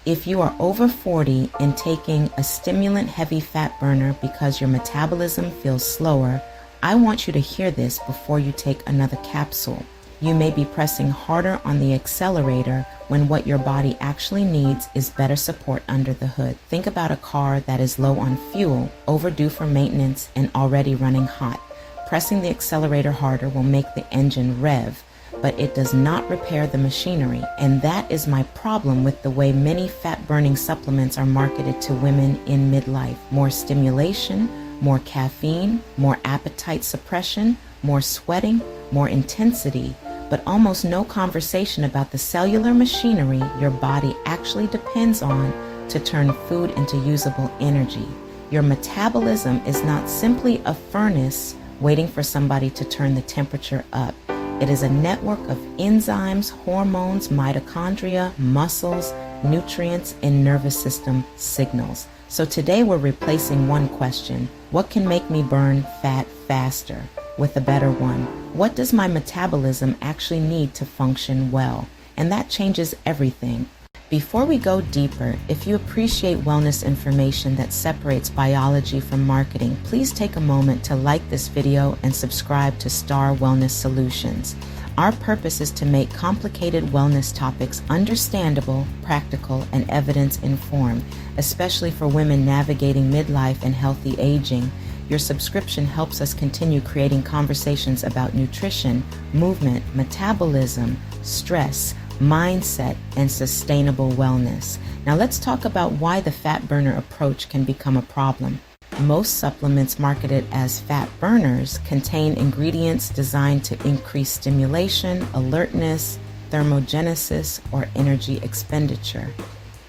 If you are over 40 and taking a stimulant heavy fat burner because your metabolism feels slower, I want you to hear this before you take another capsule. You may be pressing harder on the accelerator when what your body actually needs is better support under the hood. Think about a car that is low on fuel, overdue for maintenance, and already running hot. Pressing the accelerator harder will make the engine rev, but it does not repair the machinery, and that is my problem with the way many fat-burning supplements are marketed to women in midlife. More stimulation, more caffeine, more appetite suppression, more sweating, more intensity, but almost no conversation about the cellular machinery your body actually depends on to turn food into usable energy. Your metabolism is not simply a furnace waiting for somebody to turn the temperature up. It is a network of enzymes, hormones, mitochondria, muscles, nutrients, and nervous system signals. So today we're replacing one question: what can make me burn fat faster? With a better one: what does my metabolism actually need to function well? And that changes everything. Before we go deeper, if you appreciate wellness information that separates biology from marketing, please take a moment to like this video and subscribe to STARR Wellness Solutions. Our purpose is to make complicated wellness topics understandable, practical, and evidence-informed, especially for women navigating midlife and healthy aging. Your subscription helps us continue creating conversations about nutrition, movement, metabolism, stress, mindset, and sustainable wellness. Now let's talk about why the fat burner approach can become a problem. Most supplements marketed as fat burners contain ingredients designed to increase stimulation, alertness, thermogenesis, or energy expenditure.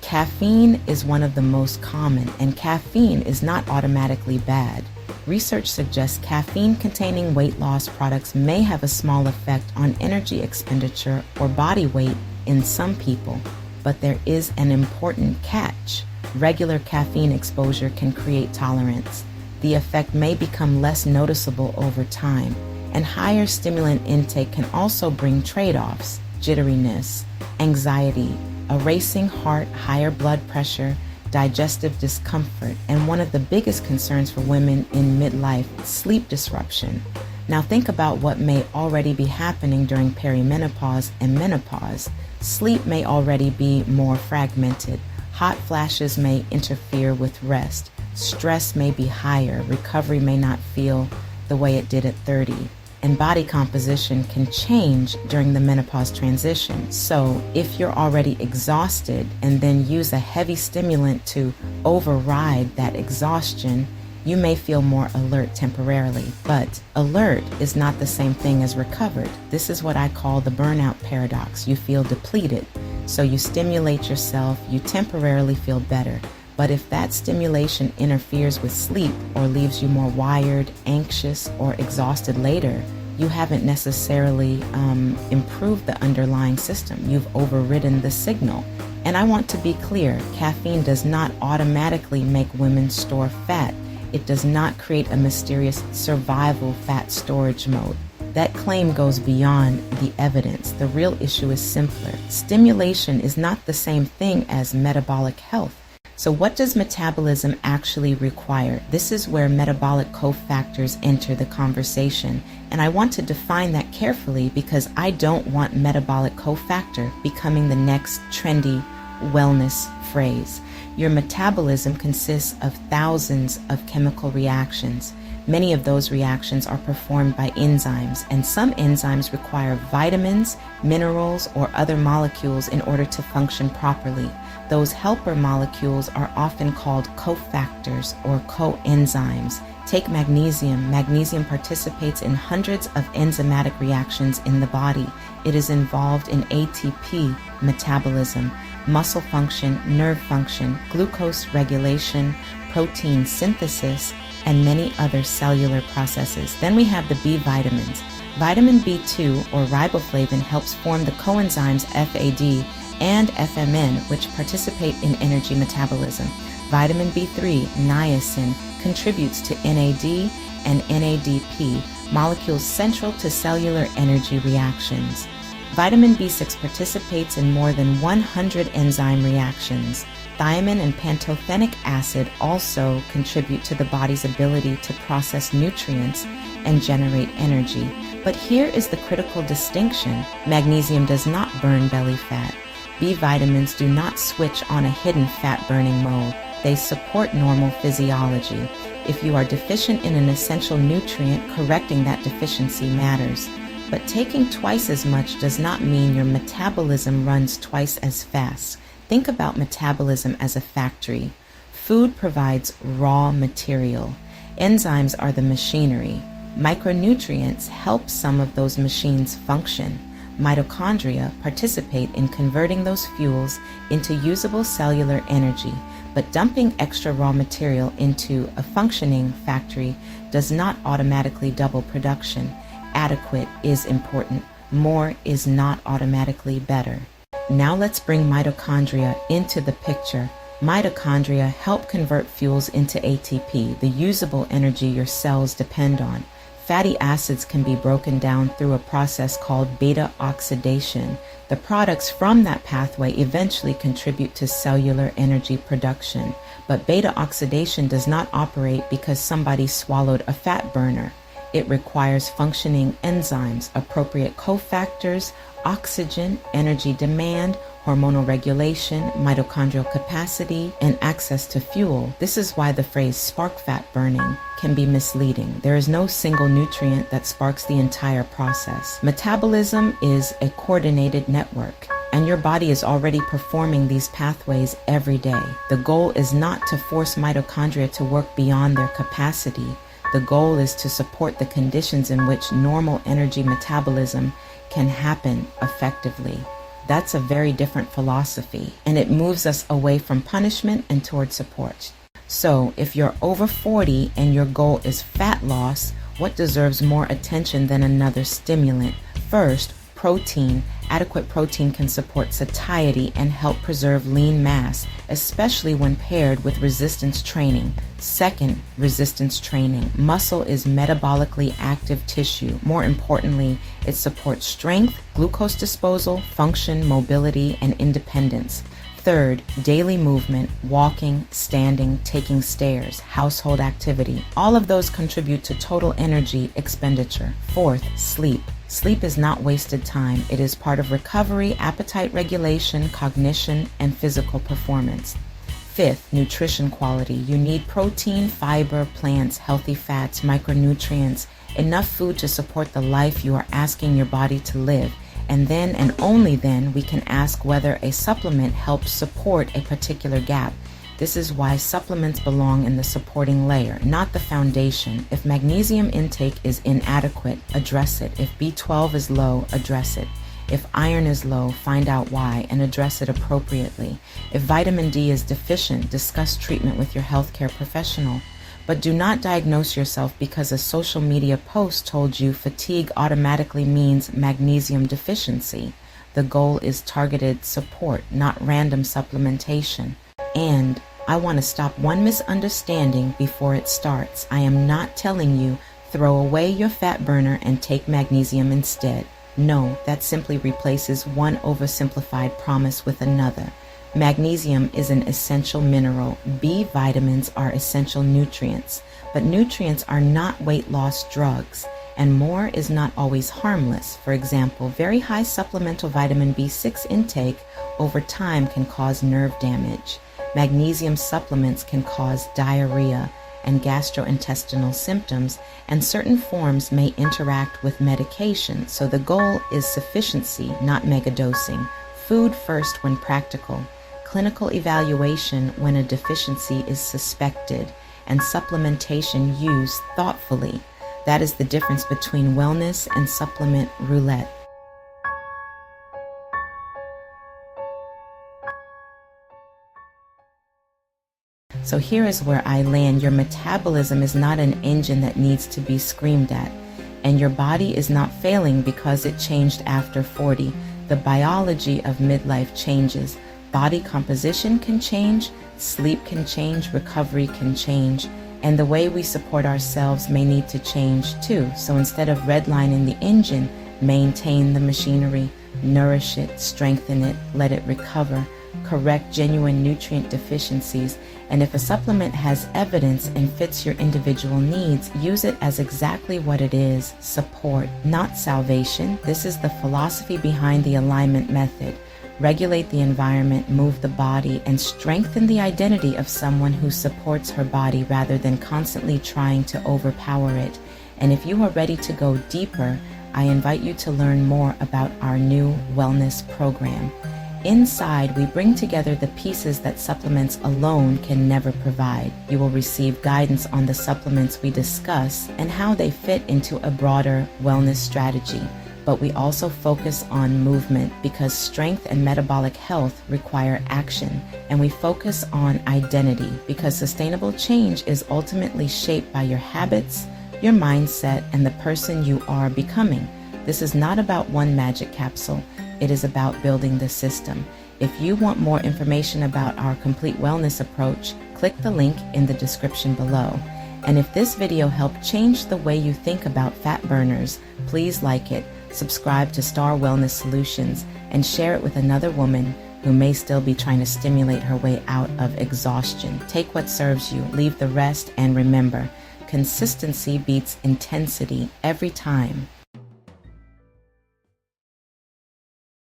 Caffeine is one of the most common, and caffeine is not automatically bad. Research suggests caffeine-containing weight loss products may have a small effect on energy expenditure or body weight in some people, but there is an important catch. Regular caffeine exposure can create tolerance. The effect may become less noticeable over time, and higher stimulant intake can also bring trade-offs: jitteriness, anxiety, a racing heart, higher blood pressure, digestive discomfort, and one of the biggest concerns for women in midlife, sleep disruption. Now think about what may already be happening during perimenopause and menopause. Sleep may already be more fragmented. Hot flashes may interfere with rest. Stress may be higher. Recovery may not feel the way it did at 30. And body composition can change during the menopause transition. So if you're already exhausted and then use a heavy stimulant to override that exhaustion, you may feel more alert temporarily. But alert is not the same thing as recovered. This is what I call the burnout paradox. You feel depleted, so you stimulate yourself, you temporarily feel better. But if that stimulation interferes with sleep or leaves you more wired, anxious, or exhausted later, you haven't necessarily improved the underlying system. You've overridden the signal. And I want to be clear, caffeine does not automatically make women store fat. It does not create a mysterious survival fat storage mode. That claim goes beyond the evidence. The real issue is simpler. Stimulation is not the same thing as metabolic health. So what does metabolism actually require? This is where metabolic cofactors enter the conversation. And I want to define that carefully because I don't want metabolic cofactor becoming the next trendy wellness phrase. Your metabolism consists of thousands of chemical reactions. Many of those reactions are performed by enzymes, and some enzymes require vitamins, minerals, or other molecules in order to function properly. Those helper molecules are often called cofactors or coenzymes. Take magnesium. Magnesium participates in hundreds of enzymatic reactions in the body. It is involved in ATP metabolism, muscle function, nerve function, glucose regulation, protein synthesis, and many other cellular processes. Then we have the B vitamins. Vitamin B2 or riboflavin helps form the coenzymes FAD and FMN, which participate in energy metabolism. Vitamin B3, niacin, contributes to NAD and NADP, molecules central to cellular energy reactions. Vitamin B6 participates in more than 100 enzyme reactions. Thiamine and pantothenic acid also contribute to the body's ability to process nutrients and generate energy. But here is the critical distinction. Magnesium does not burn belly fat. B vitamins do not switch on a hidden fat-burning mode. They support normal physiology. If you are deficient in an essential nutrient, correcting that deficiency matters. But taking twice as much does not mean your metabolism runs twice as fast. Think about metabolism as a factory. Food provides raw material. Enzymes are the machinery. Micronutrients help some of those machines function. Mitochondria participate in converting those fuels into usable cellular energy, but dumping extra raw material into a functioning factory does not automatically double production. Adequate is important. More is not automatically better. Now let's bring mitochondria into the picture. Mitochondria help convert fuels into ATP, the usable energy your cells depend on. Fatty acids can be broken down through a process called beta oxidation. The products from that pathway eventually contribute to cellular energy production. But beta oxidation does not operate because somebody swallowed a fat burner. It requires functioning enzymes, appropriate cofactors, oxygen, energy demand, hormonal regulation, mitochondrial capacity, and access to fuel. This is why the phrase spark fat burning can be misleading. There is no single nutrient that sparks the entire process. Metabolism is a coordinated network, and your body is already performing these pathways every day. The goal is not to force mitochondria to work beyond their capacity. The goal is to support the conditions in which normal energy metabolism can happen effectively. That's a very different philosophy, and it moves us away from punishment and toward support. So, if you're over 40 and your goal is fat loss, what deserves more attention than another stimulant? First, protein. Adequate protein can support satiety and help preserve lean mass, especially when paired with resistance training. Second, resistance training. Muscle is metabolically active tissue. More importantly, it supports strength, glucose disposal, function, mobility, and independence. Third, daily movement, walking, standing, taking stairs, household activity. All of those contribute to total energy expenditure. Fourth, sleep. Sleep is not wasted time. It is part of recovery, appetite regulation, cognition, and physical performance. Fifth, nutrition quality. You need protein, fiber, plants, healthy fats, micronutrients, enough food to support the life you are asking your body to live. And then and only then we can ask whether a supplement helps support a particular gap. This is why supplements belong in the supporting layer, not the foundation. If magnesium intake is inadequate, address it. If B12 is low, address it. If iron is low, find out why and address it appropriately. If vitamin D is deficient, discuss treatment with your healthcare professional. But do not diagnose yourself because a social media post told you fatigue automatically means magnesium deficiency. The goal is targeted support, not random supplementation. And I want to stop one misunderstanding before it starts. I am not telling you throw away your fat burner and take magnesium instead. No, that simply replaces one oversimplified promise with another. Magnesium is an essential mineral. B vitamins are essential nutrients, but nutrients are not weight loss drugs, and more is not always harmless. For example, very high supplemental vitamin B6 intake over time can cause nerve damage. Magnesium supplements can cause diarrhea and gastrointestinal symptoms, and certain forms may interact with medication, so the goal is sufficiency, not megadosing. Food first when practical. Clinical evaluation when a deficiency is suspected, and supplementation used thoughtfully. That is the difference between wellness and supplement roulette. So here is where I land. Your metabolism is not an engine that needs to be screamed at, and your body is not failing because it changed after 40. The biology of midlife changes. Body composition can change, sleep can change, recovery can change, and the way we support ourselves may need to change too. So instead of redlining the engine, maintain the machinery, nourish it, strengthen it, let it recover, correct genuine nutrient deficiencies, and if a supplement has evidence and fits your individual needs, use it as exactly what it is, support, not salvation. This is the philosophy behind the alignment method. Regulate the environment, move the body, and strengthen the identity of someone who supports her body rather than constantly trying to overpower it. And if you are ready to go deeper, I invite you to learn more about our new wellness program. Inside, we bring together the pieces that supplements alone can never provide. You will receive guidance on the supplements we discuss and how they fit into a broader wellness strategy. But we also focus on movement because strength and metabolic health require action. And we focus on identity because sustainable change is ultimately shaped by your habits, your mindset, and the person you are becoming. This is not about one magic capsule. It is about building the system. If you want more information about our complete wellness approach, click the link in the description below. And if this video helped change the way you think about fat burners, please like it, subscribe to STARR Wellness Solutions, and share it with another woman who may still be trying to stimulate her way out of exhaustion. Take what serves you, leave the rest, and remember, consistency beats intensity every time.